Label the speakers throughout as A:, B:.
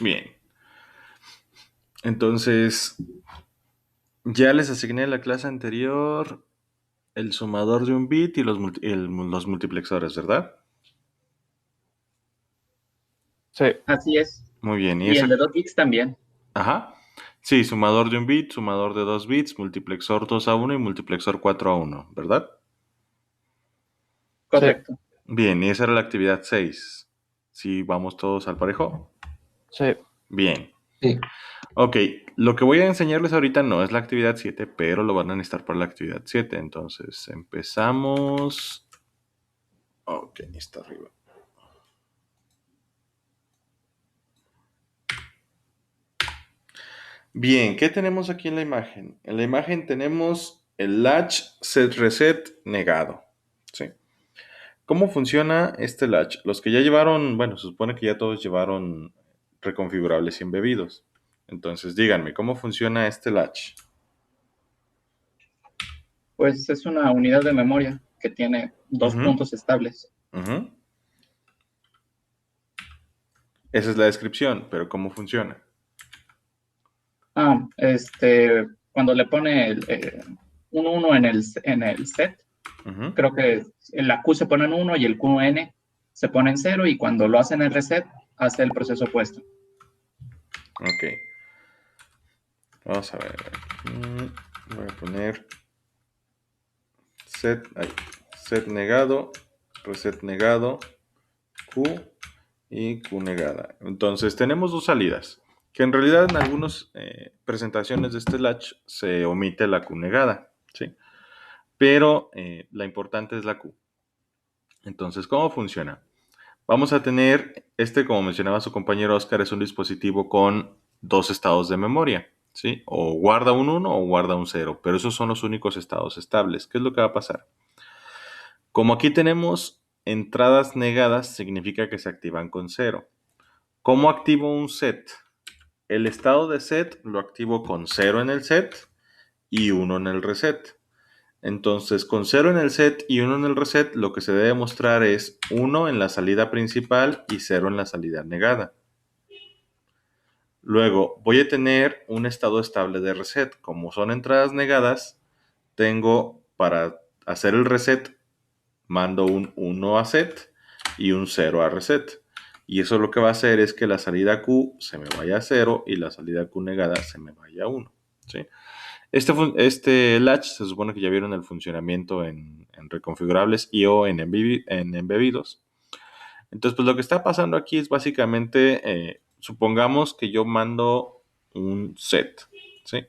A: Bien. Entonces, ya les asigné en la clase anterior el sumador de un bit y los multiplexores, ¿verdad?
B: Sí,
C: Así es.
A: Muy bien. Y
C: Y
A: esa...
C: el de 2 bits también.
A: Ajá. Sí, sumador de un bit, sumador de dos bits, multiplexor 2 a uno y multiplexor 4 a uno, ¿verdad?
B: sí,
C: Correcto.
A: Bien, y esa era la actividad 6. ¿Sí vamos todos al parejo?
B: sí.
A: Bien.
D: Sí.
A: Ok, lo que voy a enseñarles ahorita no es la actividad 7, pero lo van a necesitar para la actividad 7. Entonces, empezamos. Ok, está arriba. Bien, ¿qué tenemos aquí en la imagen? En la imagen tenemos el latch set reset negado. ¿Sí? ¿Cómo funciona este latch? Los que ya llevaron, bueno, se supone que ya todos llevaron reconfigurables y embebidos. Entonces, díganme, ¿cómo funciona este latch?
C: Pues es una unidad de memoria que tiene dos
A: Ujú,
C: puntos estables.
A: ujú. Esa es la descripción, pero ¿cómo funciona?
C: Cuando le pone un 1 en el set,
A: Ujú.
C: creo que la Q se pone en 1 y el QN se pone en 0 y cuando lo hacen en reset, hace el proceso opuesto.
A: Ok, vamos a ver. Aquí voy a poner set negado, reset negado, Q y Q negada. Entonces tenemos dos salidas, que en realidad en algunas presentaciones de este latch se omite la Q negada, ¿sí? Pero la importante es la Q. Entonces, ¿cómo funciona? Vamos a tener, como mencionaba su compañero Oscar, es un dispositivo con dos estados de memoria, ¿sí? O guarda un 1 o guarda un 0, pero esos son los únicos estados estables. ¿Qué es lo que va a pasar? Como aquí tenemos entradas negadas, significa que se activan con 0. ¿Cómo activo un set? El estado de set lo activo con 0 en el set y 1 en el reset. Entonces, con 0 en el set y 1 en el reset, lo que se debe mostrar es 1 en la salida principal y 0 en la salida negada. Luego, voy a tener un estado estable de reset. Como son entradas negadas, tengo para hacer el reset, mando un 1 a set y un 0 a reset. Y eso lo que va a hacer es que la salida Q se me vaya a 0 y la salida Q negada se me vaya a 1. ¿Sí? Este latch se supone que ya vieron el funcionamiento en reconfigurables y o en embebidos. Entonces, pues lo que está pasando aquí es básicamente, supongamos que yo mando un set, ¿sí?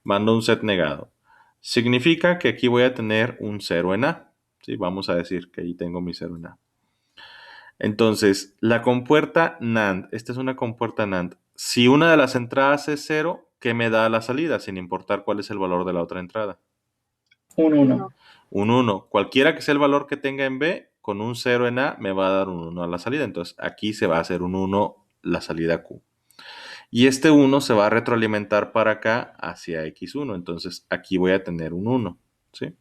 A: Mando un set negado. Significa que aquí voy a tener un 0 en A, ¿sí? Vamos a decir que ahí tengo mi 0 en A. Entonces, la compuerta NAND, esta es una compuerta NAND. Si una de las entradas es 0, ¿qué me da la salida? Sin importar cuál es el valor de la otra entrada.
C: Un 1.
A: Un 1. Cualquiera que sea el valor que tenga en B, con un 0 en A me va a dar un 1 a la salida. Entonces, aquí se va a hacer un 1 la salida Q. Y este 1 se va a retroalimentar para acá hacia X1. Entonces, aquí voy a tener un 1. ¿Sí?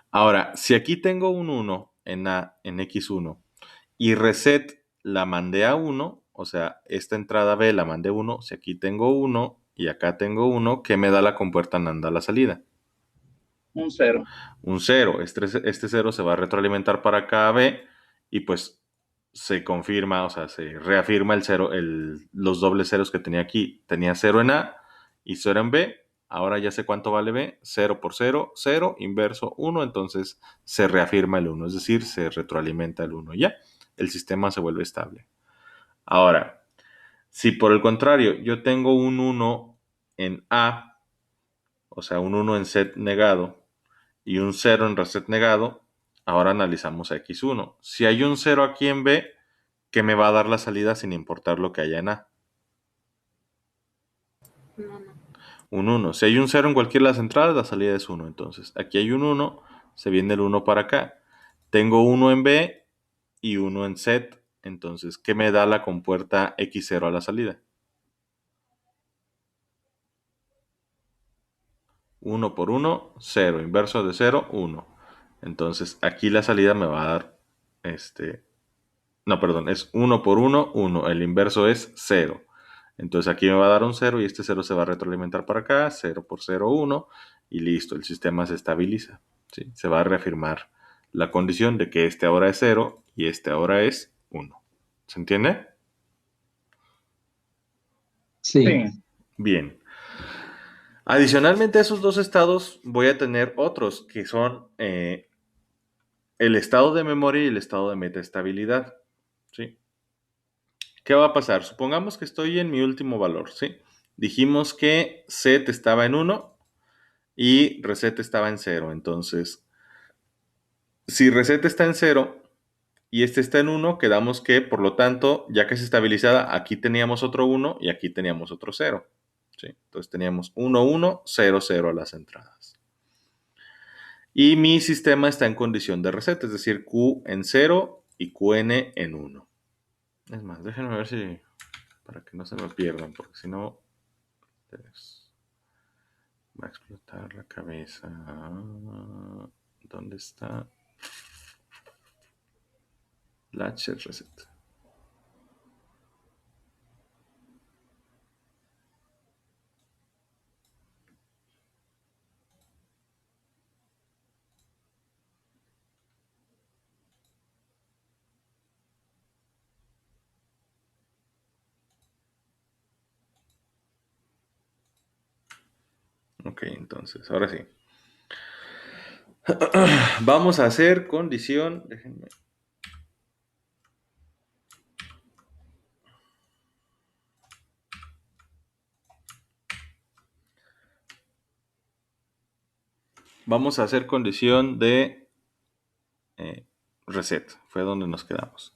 A: Ahora, si aquí tengo un 1 en A, en X1, y reset la mandé a 1, o sea, esta entrada B la mandé 1, si aquí tengo 1 y acá tengo 1, ¿qué me da la compuerta NAND a la salida?
C: Un 0.
A: Un 0. Este 0 se va a retroalimentar para acá a B y pues se confirma, o sea, se reafirma el 0, los dobles ceros que tenía aquí. Tenía 0 en A y 0 en B. Ahora ya sé cuánto vale B. 0 por 0, 0, inverso 1. Entonces se reafirma el 1, es decir, se retroalimenta el 1. Ya, el sistema se vuelve estable. Ahora, si por el contrario yo tengo un 1 en A, o sea, un 1 en set negado, y un 0 en reset negado, ahora analizamos a X1. Si hay un 0 aquí en B, ¿qué me va a dar la salida sin importar lo que haya en A?
D: No, no.
A: Un 1. Si hay un 0 en cualquiera de las entradas, la salida es 1. Entonces, aquí hay un 1, se viene el 1 para acá. Tengo 1 en B y 1 en set. Entonces, ¿qué me da la compuerta X0 a la salida? 1 por 1, 0. Inverso de 0, 1. Entonces, aquí la salida me va a dar este No, perdón, es 1 por 1, 1. El inverso es 0. Entonces aquí me va a dar un 0 y este 0 se va a retroalimentar para acá. 0 por 0, 1. Y listo, el sistema se estabiliza. ¿Sí? Se va a reafirmar la condición de que este ahora es 0 y este ahora es 1. ¿Se entiende?
C: Sí,
A: Bien. Adicionalmente a esos dos estados voy a tener otros que son el estado de memoria y el estado de metaestabilidad. ¿Sí? ¿Qué va a pasar? Supongamos que estoy en mi último valor, ¿sí? Dijimos que set estaba en 1 y reset estaba en 0. Entonces, si reset está en 0 y este está en 1, quedamos que, por lo tanto, ya que es estabilizada, aquí teníamos otro 1 y aquí teníamos otro 0. ¿Sí? Entonces teníamos 1, 1, 0, 0 a las entradas. Y mi sistema está en condición de reset, es decir, Q en 0 y Qn en 1. Es más, déjenme ver si, para que no se me pierdan, porque si no, les va a explotar la cabeza. ¿Dónde está? Latcher reset. Ok, entonces, ahora sí. Vamos a hacer condición. Déjenme. Vamos a hacer condición de reset. Fue donde nos quedamos.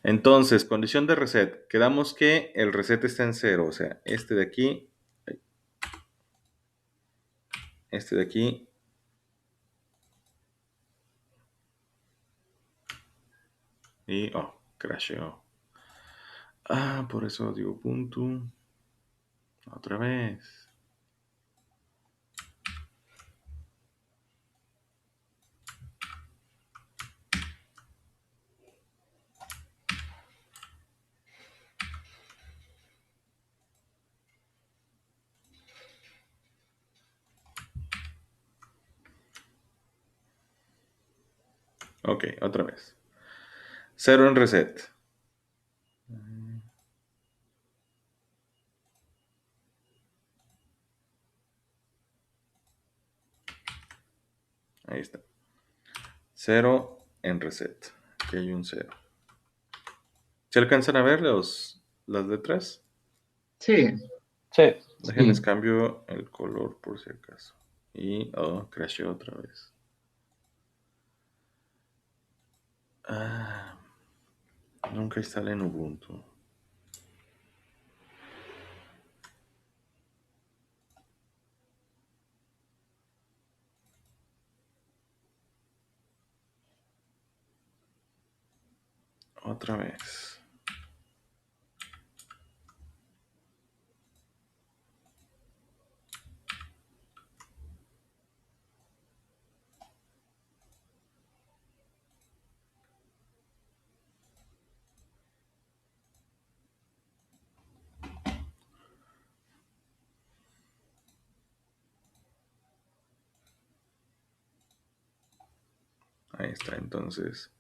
A: Entonces, condición de reset. Quedamos que el reset está en 0. O sea, este de aquí. Este de aquí. Y. Oh, crasheó. Ah, por eso digo punto. Otra vez. Ok, otra vez. 0 en reset. Ahí está. 0 en reset. Aquí hay un 0. ¿Se alcanzan a ver las letras?
C: sí,
B: Sí.
A: Déjenles cambio el color por si acaso. Y, oh, crasheó otra vez. Ah, nunca instalé en Ubuntu. Otra vez. Ahí está, entonces.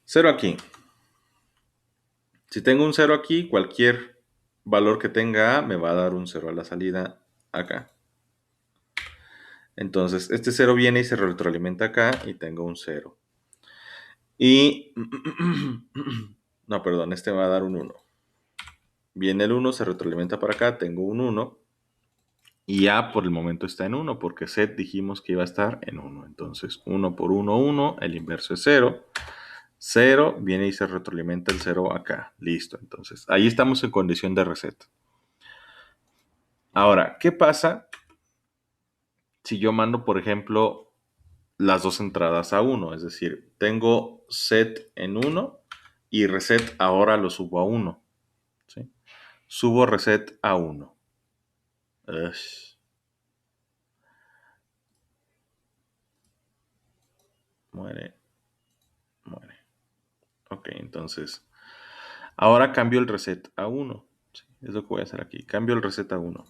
A: 0 aquí. Si tengo un 0 aquí, cualquier valor que tenga A me va a dar un 0 a la salida acá. Entonces, este 0 viene y se retroalimenta acá y tengo un 0. Y... no, perdón, este me va a dar un 1. Viene el 1, se retroalimenta para acá, tengo un 1. Y A por el momento está en 1, porque set dijimos que iba a estar en 1. Entonces, 1 por 1, 1, el inverso es 0. 0, viene y se retroalimenta el 0 acá. Listo, entonces, ahí estamos en condición de reset. Ahora, ¿qué pasa si yo mando, por ejemplo, las dos entradas a 1? Es decir, tengo set en 1 y reset ahora lo subo a 1. ¿Sí? Subo reset a 1. Muere, muere. Ok, entonces, ahora cambio el reset a 1. Sí, es lo que voy a hacer aquí. Cambio el reset a 1.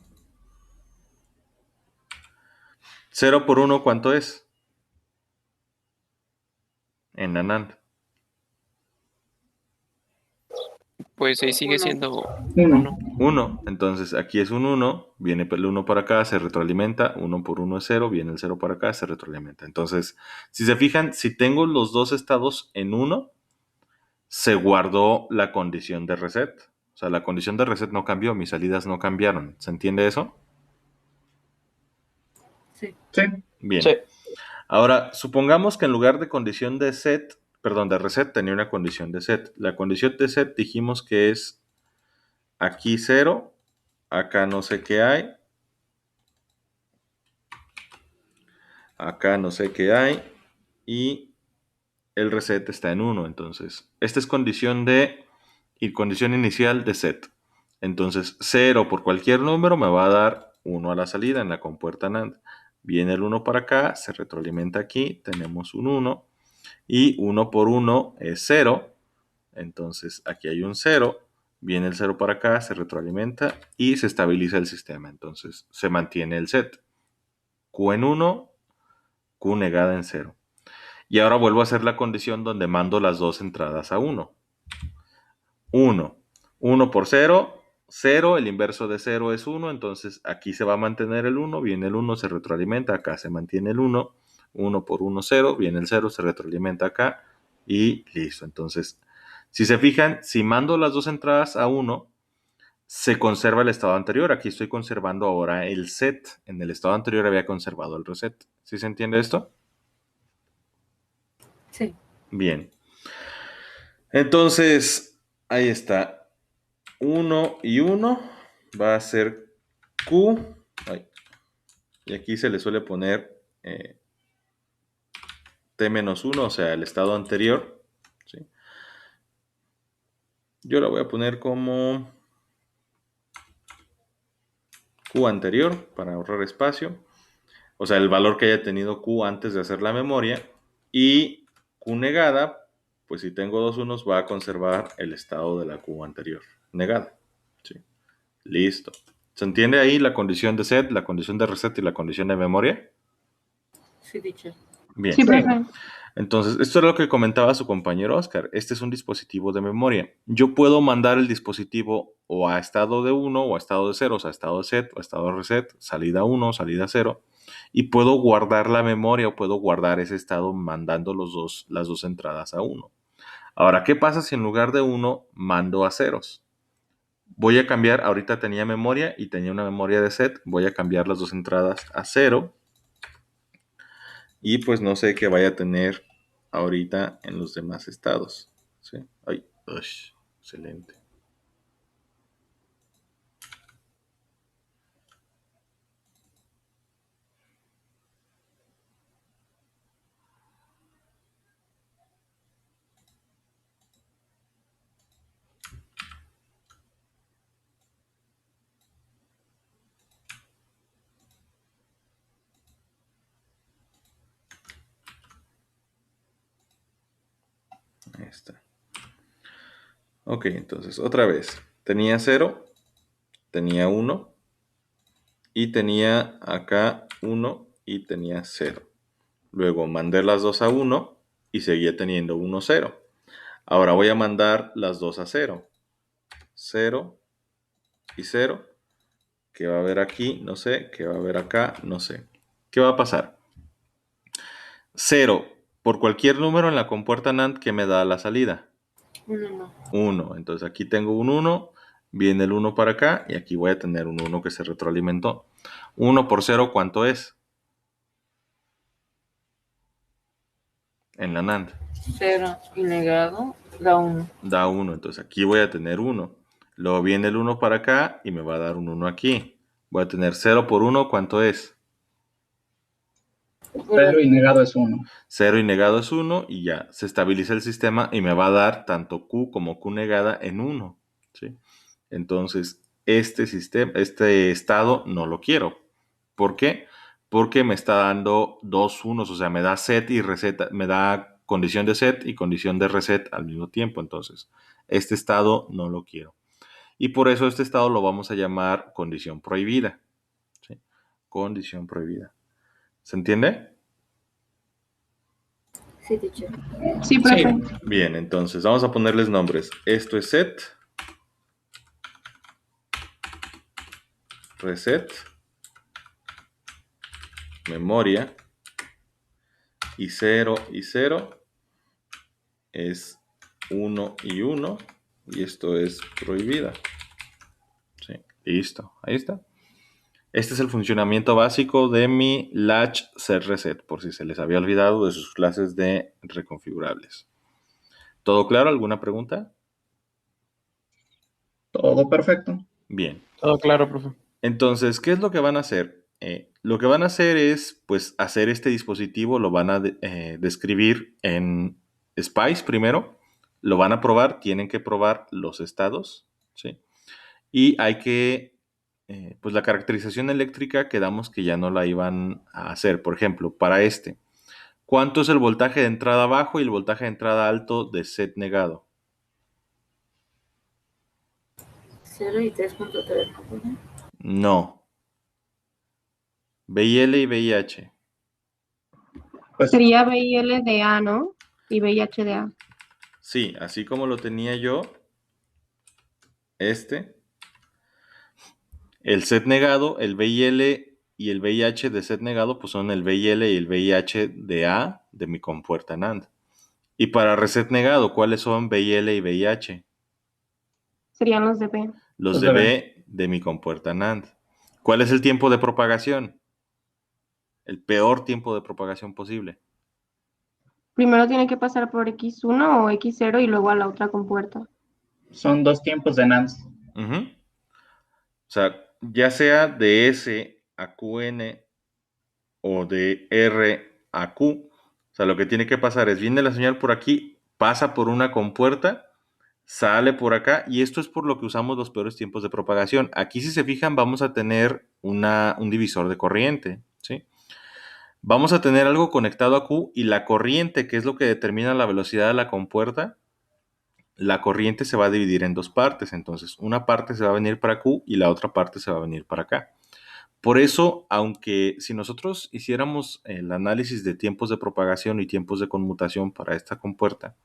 A: 0 por 1, ¿cuánto es? En la NAND.
B: Pues ahí sigue siendo
C: 1.
A: 1. Entonces, aquí es un 1. Viene el 1 para acá, se retroalimenta. 1 por 1 es 0. Viene el 0 para acá, se retroalimenta. Entonces, si se fijan, si tengo los dos estados en 1, se guardó la condición de reset. O sea, la condición de reset no cambió, mis salidas no cambiaron. ¿Se entiende eso?
D: Sí.
C: Sí.
A: Bien.
B: Sí.
A: Ahora, supongamos que en lugar de condición de set, perdón, de reset, tenía una condición de set. La condición de set dijimos que es aquí 0, acá no sé qué hay, acá no sé qué hay, y el reset está en 1. Entonces, esta es condición inicial de set. Entonces, 0 por cualquier número me va a dar 1 a la salida en la compuerta NAND. Viene el 1 para acá, se retroalimenta aquí, tenemos un 1, y 1 por 1 es 0. Entonces, aquí hay un 0, viene el 0 para acá, se retroalimenta y se estabiliza el sistema. Entonces, se mantiene el set. Q en 1, Q negada en 0. Y ahora vuelvo a hacer la condición donde mando las dos entradas a 1. 1. 1 por 0, 0. El inverso de 0 es 1. Entonces aquí se va a mantener el 1. Viene el 1, se retroalimenta. Acá se mantiene el 1. 1 por 1, 0. Viene el 0, se retroalimenta acá. Y listo. Entonces, si se fijan, si mando las dos entradas a 1, se conserva el estado anterior. Aquí estoy conservando ahora el set. En el estado anterior había conservado el reset. ¿Sí se entiende esto?
D: Sí.
A: Bien. Entonces, ahí está. 1 y 1 va a ser Q. Ay, y aquí se le suele poner T-1, o sea, el estado anterior. ¿Sí? Yo la voy a poner como Q anterior para ahorrar espacio. O sea, el valor que haya tenido Q antes de hacer la memoria. Y Q negada, pues si tengo dos unos, va a conservar el estado de la Q anterior negada. ¿Sí? Listo. ¿Se entiende ahí la condición de set, la condición de reset y la condición de memoria?
D: Sí, teacher.
A: Bien.
D: Sí,
C: Sí.
D: profe.
A: Entonces, esto es lo que comentaba su compañero Oscar. Este es un dispositivo de memoria. Yo puedo mandar el dispositivo o a estado de 1 o a estado de 0, o sea, estado de set o estado de reset, salida 1, salida 0, y puedo guardar la memoria o puedo guardar ese estado mandando las dos entradas a 1. Ahora, ¿qué pasa si en lugar de 1 mando a ceros? Voy a cambiar, ahorita tenía memoria y tenía una memoria de set, voy a cambiar las dos entradas a 0 y pues no sé qué vaya a tener ahorita en los demás estados. ¿Sí? Ay, ush, excelente. Ahí está. Ok, entonces otra vez. Tenía 0, tenía 1 y tenía acá 1 y tenía 0. Luego mandé las dos a 1 y seguía teniendo 1, 0. Ahora voy a mandar las dos a 0. 0 y 0. ¿Qué va a haber aquí? No sé. ¿Qué va a haber acá? No sé. ¿Qué va a pasar? 0 por cualquier número en la compuerta NAND que me da la salida.
D: 1.
A: 1. Entonces aquí tengo un 1, viene el 1 para acá y aquí voy a tener un 1 que se retroalimentó. 1 por 0, ¿cuánto es? En la NAND.
D: 0 y negado da 1.
A: Da 1, entonces aquí voy a tener 1. Luego viene el 1 para acá y me va a dar un 1 aquí. Voy a tener 0 por 1, ¿cuánto es?
C: 0 y negado es 1.
A: 0 y negado es 1 y ya se estabiliza el sistema y me va a dar tanto Q como Q negada en 1. ¿Sí? Entonces, este estado no lo quiero. ¿Por qué? Porque me está dando dos unos, o sea, me da set y reset, me da condición de set y condición de reset al mismo tiempo. Entonces, este estado no lo quiero. Y por eso este estado lo vamos a llamar condición prohibida. ¿Sí? Condición prohibida. ¿Se entiende?
D: Sí, teacher.
E: Sí,
C: Sí,
E: profe.
A: Bien, entonces vamos a ponerles nombres. Esto es set, reset, memoria, y 0 y 0 es 1 y 1, y esto es prohibida. Sí, listo, ahí está. Este es el funcionamiento básico de mi latch set reset, por si se les había olvidado de sus clases de reconfigurables. ¿Todo claro? ¿Alguna pregunta?
C: todo perfecto.
A: Bien.
B: Todo claro, profe.
A: Entonces, ¿qué es lo que van a hacer? Lo que van a hacer es, pues, hacer este dispositivo, lo van a describir en Spice primero, lo van a probar, tienen que probar los estados, ¿sí? Y hay que, pues la caracterización eléctrica quedamos que ya no la iban a hacer. Por ejemplo, para este, ¿cuánto es el voltaje de entrada bajo y el voltaje de entrada alto de set negado?
D: 0 y 3.3, ¿no, profe?
A: No. BIL y VIH.
C: Pues
E: Sería BIL de A, ¿no? Y VIH de A.
A: Sí, así como lo tenía yo, el set negado, el BIL y el VIH de set negado, pues son el BIL y el VIH de A de mi compuerta NAND. Y para reset negado, ¿cuáles son BIL y VIH?
E: Serían los de B.
A: Los
C: Los
A: de
C: de B.
A: B de mi compuerta NAND. ¿Cuál es el tiempo de propagación? El peor tiempo de propagación posible.
E: Primero tiene que pasar por X1 o X0 y luego a la otra compuerta.
C: son 2 tiempos de NAND.
A: Ujú. O sea, ya sea de S a QN o de R a Q. O sea, lo que tiene que pasar es, viene la señal por aquí, pasa por una compuerta, sale por acá, y esto es por lo que usamos los peores tiempos de propagación. Aquí, si se fijan, vamos a tener un divisor de corriente, ¿sí? Vamos a tener algo conectado a Q y la corriente, que es lo que determina la velocidad de la compuerta, la corriente se va a dividir en dos partes. Entonces, una parte se va a venir para Q y la otra parte se va a venir para acá. Por eso, aunque si nosotros hiciéramos el análisis de tiempos de propagación y tiempos de conmutación para esta compuerta,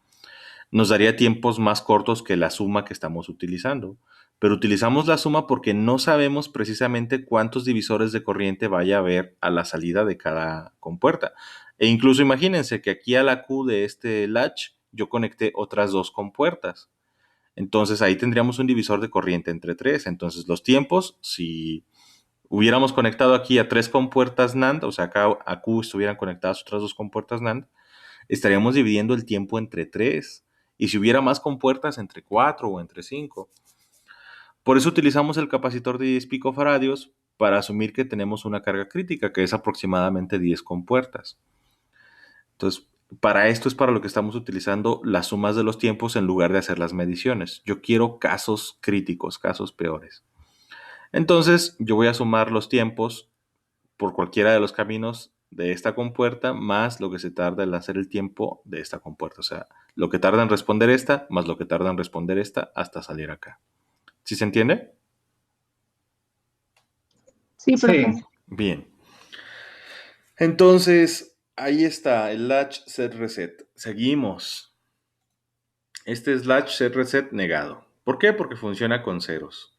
A: nos daría tiempos más cortos que la suma que estamos utilizando. Pero utilizamos la suma porque no sabemos precisamente cuántos divisores de corriente vaya a haber a la salida de cada compuerta. E incluso imagínense que aquí a la Q de este latch yo conecté otras dos compuertas. Entonces ahí tendríamos un divisor de corriente entre tres. Entonces los tiempos, si hubiéramos conectado aquí a tres compuertas NAND, o sea, acá a Q estuvieran conectadas otras dos compuertas NAND, estaríamos dividiendo el tiempo entre tres. Y si hubiera más compuertas, entre 4 o entre 5. Por eso utilizamos el capacitor de 10 picofaradios para asumir que tenemos una carga crítica, que es aproximadamente 10 compuertas. Entonces, para esto es para lo que estamos utilizando las sumas de los tiempos en lugar de hacer las mediciones. Yo quiero casos críticos, casos peores. Entonces, yo voy a sumar los tiempos por cualquiera de los caminos de esta compuerta más lo que se tarda en hacer el tiempo de esta compuerta. O sea, lo que tarda en responder esta más lo que tarda en responder esta hasta salir acá. ¿Sí se entiende?
E: Sí,
C: Sí,
E: profe.
A: Bien. Entonces, ahí está el latch set reset. Seguimos. Este es latch set reset negado. ¿Por qué? Porque funciona con ceros.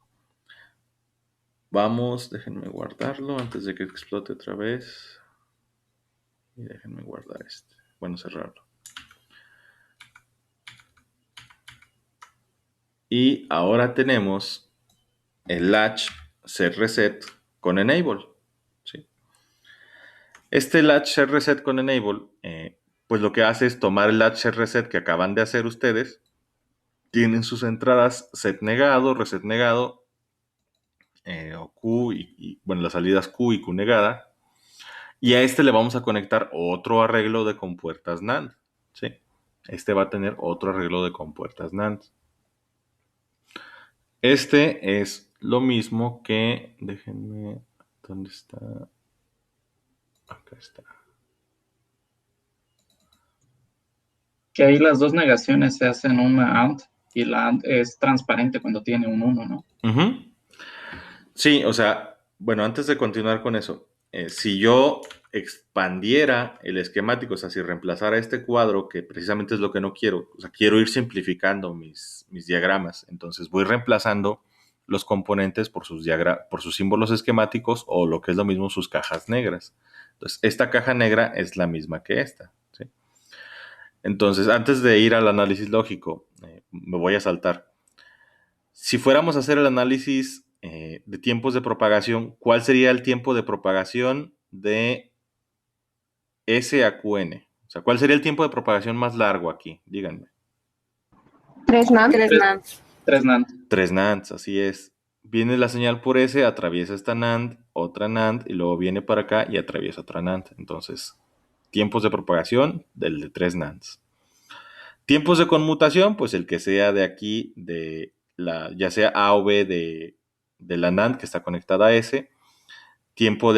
A: Vamos, déjenme guardarlo antes de que explote otra vez. Y déjenme guardar este. Bueno, cerrarlo. Y ahora tenemos el latch set reset con enable. ¿Sí? Este latch set reset con enable, pues lo que hace es tomar el latch set reset que acaban de hacer ustedes. Tienen sus entradas set negado, reset negado, o Q bueno, las salidas Q y Q negada. Y a este le vamos a conectar otro arreglo de compuertas NAND. ¿Sí? Este va a tener otro arreglo de compuertas NAND. Este es lo mismo que, déjenme, ¿dónde está? Acá está.
C: Que ahí las dos negaciones se hacen una AND y la AND es transparente cuando tiene un 1, ¿no?
A: Ujú. Sí, o sea, bueno, antes de continuar con eso, si yo expandiera el esquemático, o sea, si reemplazara este cuadro, que precisamente es lo que no quiero, o sea, quiero ir simplificando mis diagramas, entonces voy reemplazando los componentes por por sus símbolos esquemáticos o lo que es lo mismo, sus cajas negras. Entonces, esta caja negra es la misma que esta, ¿sí? Entonces, antes de ir al análisis lógico, me voy a saltar. Si fuéramos a hacer el análisis de tiempos de propagación, ¿cuál sería el tiempo de propagación de S a QN? O sea, ¿cuál sería el tiempo de propagación más largo aquí? Díganme.
E: 3 NAND.
D: 3
C: Tres-
D: NAND.
C: 3 NAND.
A: 3 NANDs, así es. Viene la señal por S, atraviesa esta NAND, otra NAND, y luego viene para acá y atraviesa otra NAND. Entonces, tiempos de propagación del de 3 NANDs. Tiempos de conmutación, pues el que sea de aquí, ya sea A o B de la NAND que está conectada a S. Tiempo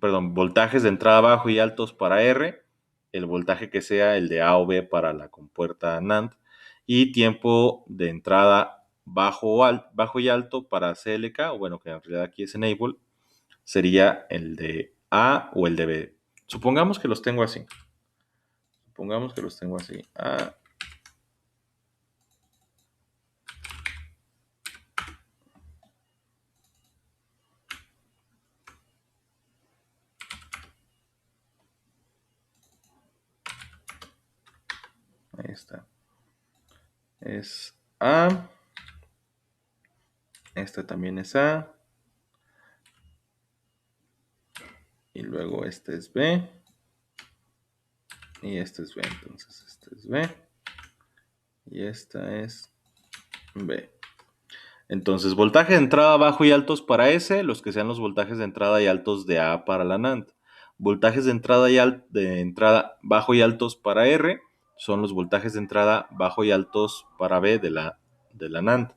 A: voltajes de entrada bajo y altos para R, el voltaje que sea el de A o B para la compuerta NAND, y tiempo de entrada bajo y alto para CLK, o bueno, que en realidad aquí es enable, sería el de A o el de B. Supongamos que los tengo así. Ah, ahí está. Es A. Este también es A. Y luego este es B. Y este es B. Entonces este es B. Y esta es B. Entonces, voltaje de entrada bajo y altos para S, los que sean los voltajes de entrada y altos de A para la NAND. Voltajes de entrada bajo y altos para R son los voltajes de entrada bajo y altos para B de la NAND.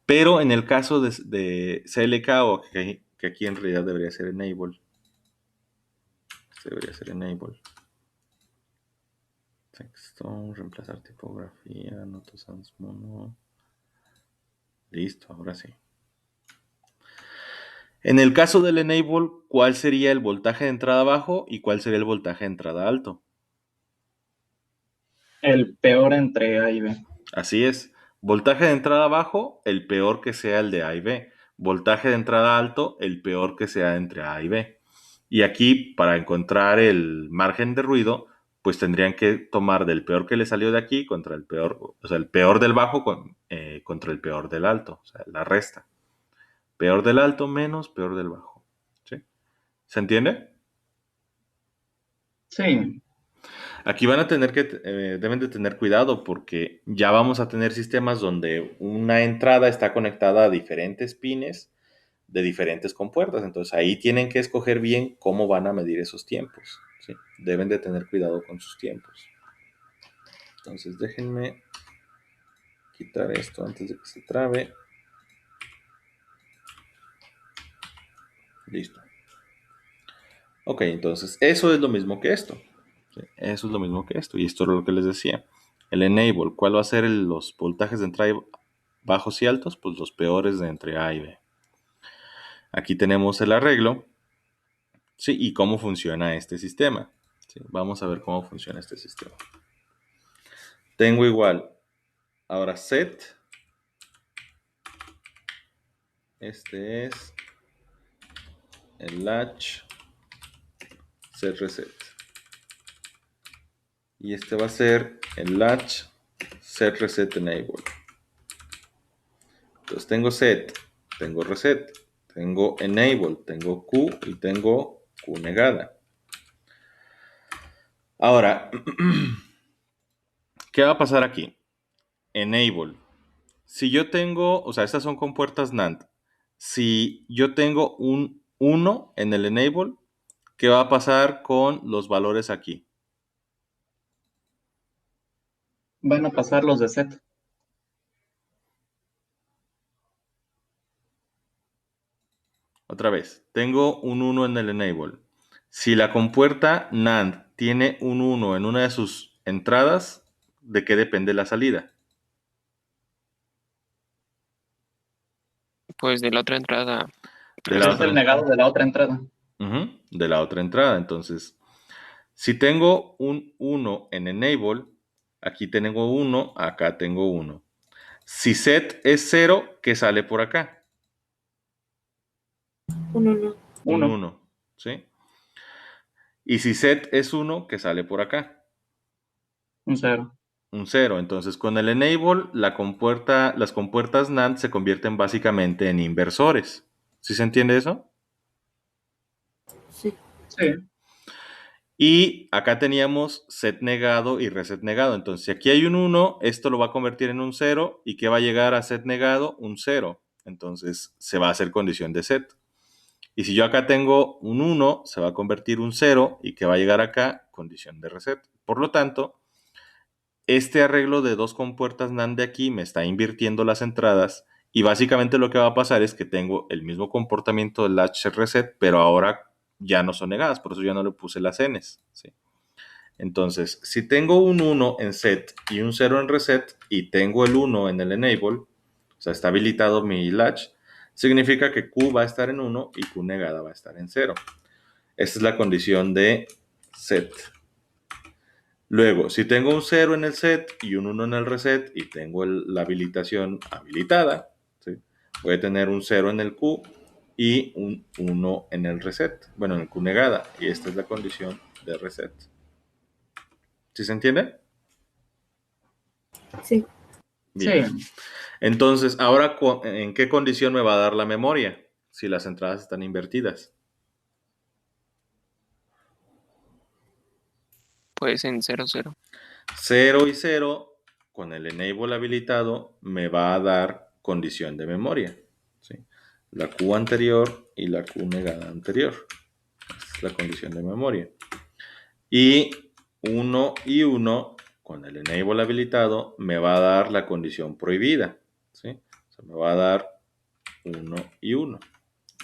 A: Pero en el caso de CLK, o que aquí en realidad debería ser enable. Texto, reemplazar tipografía, notas sans mono. Listo, ahora sí. En el caso del enable, ¿cuál sería el voltaje de entrada bajo y cuál sería el voltaje de entrada alto?
C: El peor entre A y B.
A: Así es. Voltaje de entrada bajo, el peor que sea el de A y B. Voltaje de entrada alto, el peor que sea entre A y B. Y aquí, para encontrar el margen de ruido, pues tendrían que tomar del peor que le salió de aquí contra el peor, o sea, el peor del bajo contra el peor del alto, o sea, la resta. Peor del alto menos peor del bajo. ¿Sí? ¿Se entiende?
C: Sí,
A: Aquí van a tener deben de tener cuidado porque ya vamos a tener sistemas donde una entrada está conectada a diferentes pines de diferentes compuertas. Entonces ahí tienen que escoger bien cómo van a medir esos tiempos. ¿Sí? Deben de tener cuidado con sus tiempos. Entonces déjenme quitar esto antes de que se trabe. Listo. Ok, entonces eso es lo mismo que esto. ¿Sí? Eso es lo mismo que esto. Y esto es lo que les decía. El enable, ¿cuál va a ser los voltajes de entrada bajos y altos? Pues los peores de entre A y B. Aquí tenemos el arreglo. Sí, y cómo funciona este sistema. Sí, vamos a ver cómo funciona este sistema. Tengo igual. Ahora set. Este es el latch set reset. Y este va a ser el latch set reset enable. Entonces tengo set, tengo reset, tengo enable, tengo Q y tengo Q negada. Ahora, ¿qué va a pasar aquí? Enable. Si yo tengo, o sea, estas son compuertas NAND. Si yo tengo un 1 en el enable, ¿qué va a pasar con los valores aquí?
C: van a pasar los de set.
A: Otra vez, tengo un 1 en el enable. Si la compuerta NAND tiene un 1 en una de sus entradas, ¿de qué depende la salida?
B: Pues de la otra entrada.
A: De
C: Ese
A: la
C: es
A: otra
C: el negado de la otra entrada.
A: Ujú, de la otra entrada. Entonces, si tengo un 1 en enable, aquí tengo 1, acá tengo 1. Si set es 0, ¿qué sale por acá?
D: Uno no.
A: Un
C: 1.
A: 1, ¿sí? Y si set es 1, ¿qué sale por acá?
C: Un 0.
A: Un 0. Entonces, con el enable, las compuertas NAND se convierten básicamente en inversores. ¿Sí se entiende eso?
D: Sí.
C: Sí.
A: Y acá teníamos set negado y reset negado. Entonces, si aquí hay un 1, esto lo va a convertir en un 0. ¿Y qué va a llegar a set negado? Un 0. Entonces, se va a hacer condición de set. Y si yo acá tengo un 1, se va a convertir un 0. ¿Y qué va a llegar acá? Condición de reset. Por lo tanto, este arreglo de dos compuertas NAND de aquí me está invirtiendo las entradas. Y básicamente lo que va a pasar es que tengo el mismo comportamiento del latch reset, pero ahora ya no son negadas. Por eso ya no le puse las Ns, ¿sí? Entonces, si tengo un 1 en set y un 0 en reset y tengo el 1 en el enable, o sea, está habilitado mi latch, significa que Q va a estar en 1 y Q negada va a estar en 0. Esta es la condición de set. Luego, si tengo un 0 en el set y un 1 en el reset y tengo la habilitación habilitada, ¿sí? Voy a tener un 0 en el Q y un 1 en el reset. Bueno, en el Q negada. Y esta es la condición de reset. ¿Sí se entiende?
D: Sí.
A: Bien.
C: Sí.
A: Entonces, ahora, ¿en qué condición me va a dar la memoria? Si las entradas están invertidas.
B: Pues en 0, 0.
A: 0 y 0, con el enable habilitado, me va a dar condición de memoria, ¿sí? La Q anterior y la Q negada anterior. Esta es la condición de memoria. Y 1 y 1, con el enable habilitado, me va a dar la condición prohibida, ¿sí? O sea, me va a dar 1 y 1.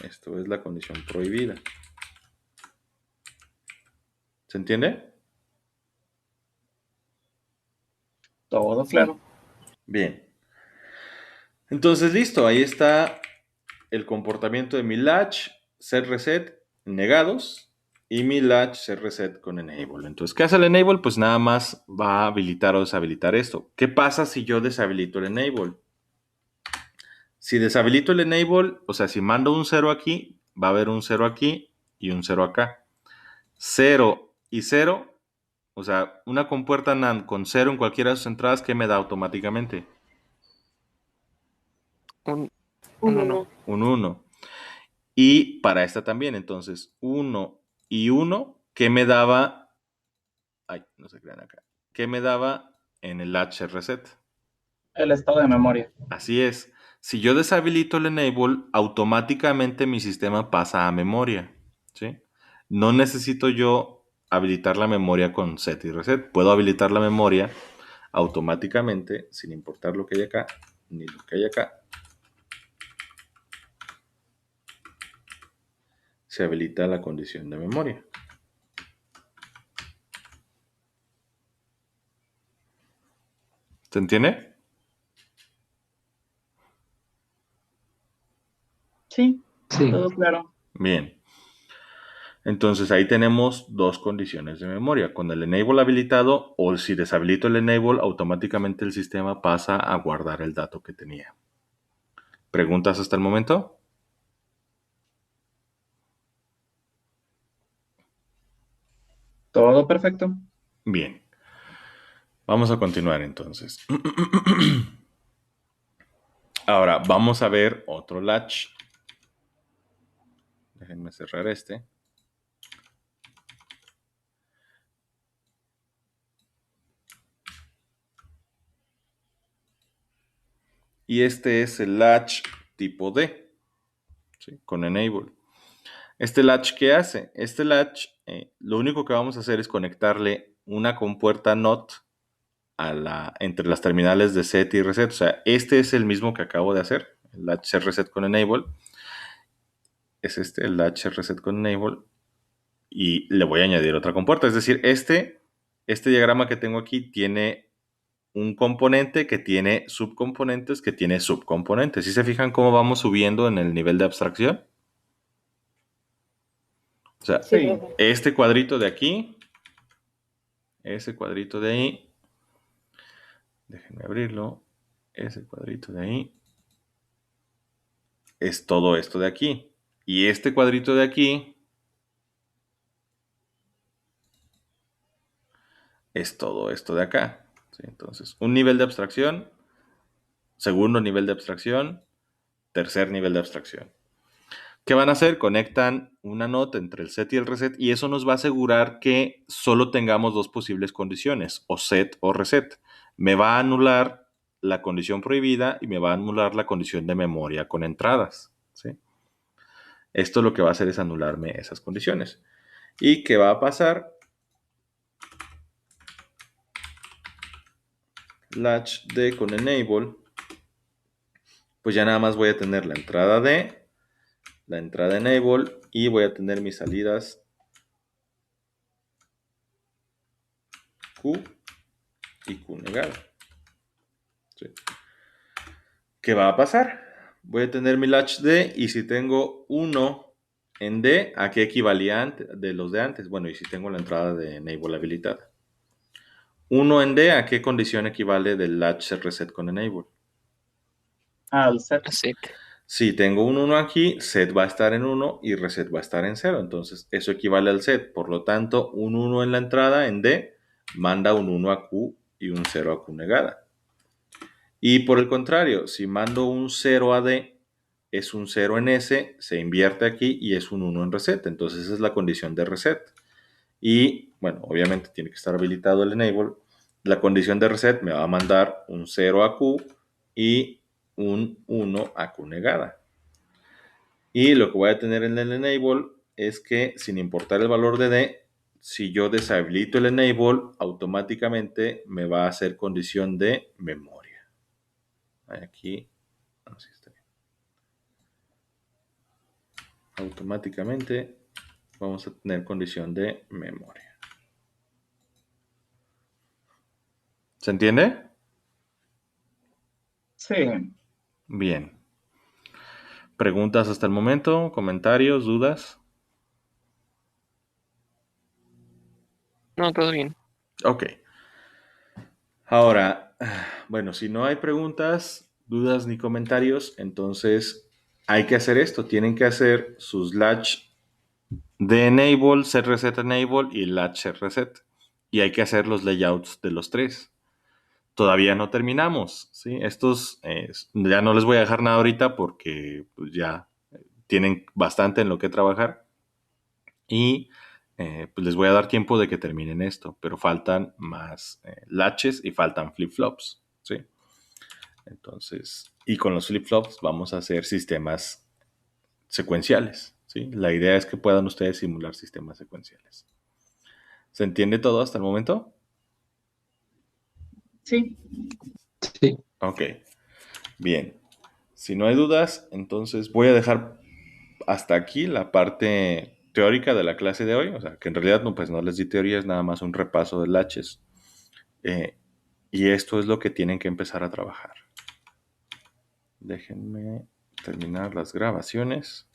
A: Esto es la condición prohibida. ¿Se entiende?
C: Todo claro.
A: Bien. Entonces, listo. Ahí está el comportamiento de mi latch, set reset, negados. Y mi latch, set reset con enable. Entonces, ¿qué hace el enable? Pues nada más va a habilitar o deshabilitar esto. ¿Qué pasa si yo deshabilito el enable? Si deshabilito el enable, o sea, si mando un 0 aquí, va a haber un 0 aquí y un 0 acá. 0 y 0, o sea, una compuerta NAND con 0 en cualquiera de sus entradas, ¿qué me da automáticamente?
B: Un
D: Uno
B: 1.
D: no.
A: Un 1. Y para esta también, entonces, 1 y 1, ¿qué me daba? Ay, no se crean acá. ¿Qué me daba en el latch reset?
C: El estado de memoria.
A: Así es. Si yo deshabilito el enable, automáticamente mi sistema pasa a memoria, ¿sí? No necesito yo habilitar la memoria con set y reset. Puedo habilitar la memoria automáticamente, sin importar lo que hay acá, ni lo que hay acá. Se habilita la condición de memoria. ¿Se entiende?
C: Sí.
F: Sí.
C: Todo claro.
A: Bien. Entonces ahí tenemos dos condiciones de memoria. Con el enable habilitado o si deshabilito el enable, automáticamente el sistema pasa a guardar el dato que tenía. ¿Preguntas hasta el momento?
C: Todo perfecto.
A: Bien. Vamos a continuar entonces. Ahora vamos a ver otro latch. Déjenme cerrar este. Y este es el latch tipo D, ¿sí? Con enable. ¿Este latch qué hace? Este latch, lo único que vamos a hacer es conectarle una compuerta NOT entre las terminales de set y reset. O sea, este es el mismo que acabo de hacer, el latch set reset con enable. Es el latch set reset con enable. Y le voy a añadir otra compuerta. Es decir, este este diagrama que tengo aquí tiene un componente que tiene subcomponentes que tiene subcomponentes. ¿Sí se fijan cómo vamos subiendo en el nivel de abstracción? O sea,
D: Sí,
C: Sí.
D: profe.
A: este cuadrito de aquí, ese cuadrito de ahí, déjenme abrirlo, ese cuadrito de ahí, es todo esto de aquí. Y este cuadrito de aquí es todo esto de acá. ¿Sí? Entonces, un nivel de abstracción, segundo nivel de abstracción, tercer nivel de abstracción. ¿Qué van a hacer? Conectan una nota entre el set y el reset y eso nos va a asegurar que solo tengamos dos posibles condiciones, o set o reset. Me va a anular la condición prohibida y me va a anular la condición de memoria con entradas. ¿Sí? Esto lo que va a hacer es anularme esas condiciones. ¿Y qué va a pasar? Latch D con enable, pues ya nada más voy a tener la entrada D, la entrada enable y voy a tener mis salidas Q y Q negada. ¿Sí? ¿Qué va a pasar? Voy a tener mi latch D y si tengo 1 en D, ¿a qué equivalía de los de antes? Bueno, y si tengo la entrada de enable habilitada. 1 en D, ¿a qué condición equivale del latch reset con enable?
C: Al set.
B: Set.
A: Si tengo un 1 aquí, set va a estar en 1 y reset va a estar en 0. Entonces, eso equivale al set. Por lo tanto, un 1 en la entrada, en D, manda un 1 a Q y un 0 a Q negada. Y por el contrario, si mando un 0 a D, es un 0 en S, se invierte aquí y es un 1 en reset. Entonces, esa es la condición de reset. Y, bueno, obviamente tiene que estar habilitado el enable. La condición de reset me va a mandar un 0 a Q y un 1 a Q negada. Y lo que voy a tener en el enable es que sin importar el valor de D, si yo deshabilito el enable, automáticamente me va a hacer condición de memoria. Aquí, así está bien. Automáticamente vamos a tener condición de memoria. ¿Se entiende?
C: Sí.
A: Bien. ¿Preguntas hasta el momento? ¿Comentarios? ¿Dudas?
B: No, todo bien.
A: Ok. Ahora, bueno, si no hay preguntas, dudas ni comentarios, entonces hay que hacer esto. Tienen que hacer sus latch de enable, set reset enable y latch set reset. Y hay que hacer los layouts de los tres. Todavía no terminamos, ¿sí? Estos ya no les voy a dejar nada ahorita porque pues, ya tienen bastante en lo que trabajar. Y pues les voy a dar tiempo de que terminen esto, pero faltan más latches y faltan flip-flops, ¿sí? Entonces, y con los flip-flops vamos a hacer sistemas secuenciales, ¿sí? La idea es que puedan ustedes simular sistemas secuenciales. ¿Se entiende todo hasta el momento?
C: Sí.
B: Sí.
A: Ok, bien. Si no hay dudas, entonces voy a dejar hasta aquí la parte teórica de la clase de hoy. O sea, que en realidad no, pues no les di teoría, es nada más un repaso de latches. Y esto es lo que tienen que empezar a trabajar. Déjenme terminar las grabaciones.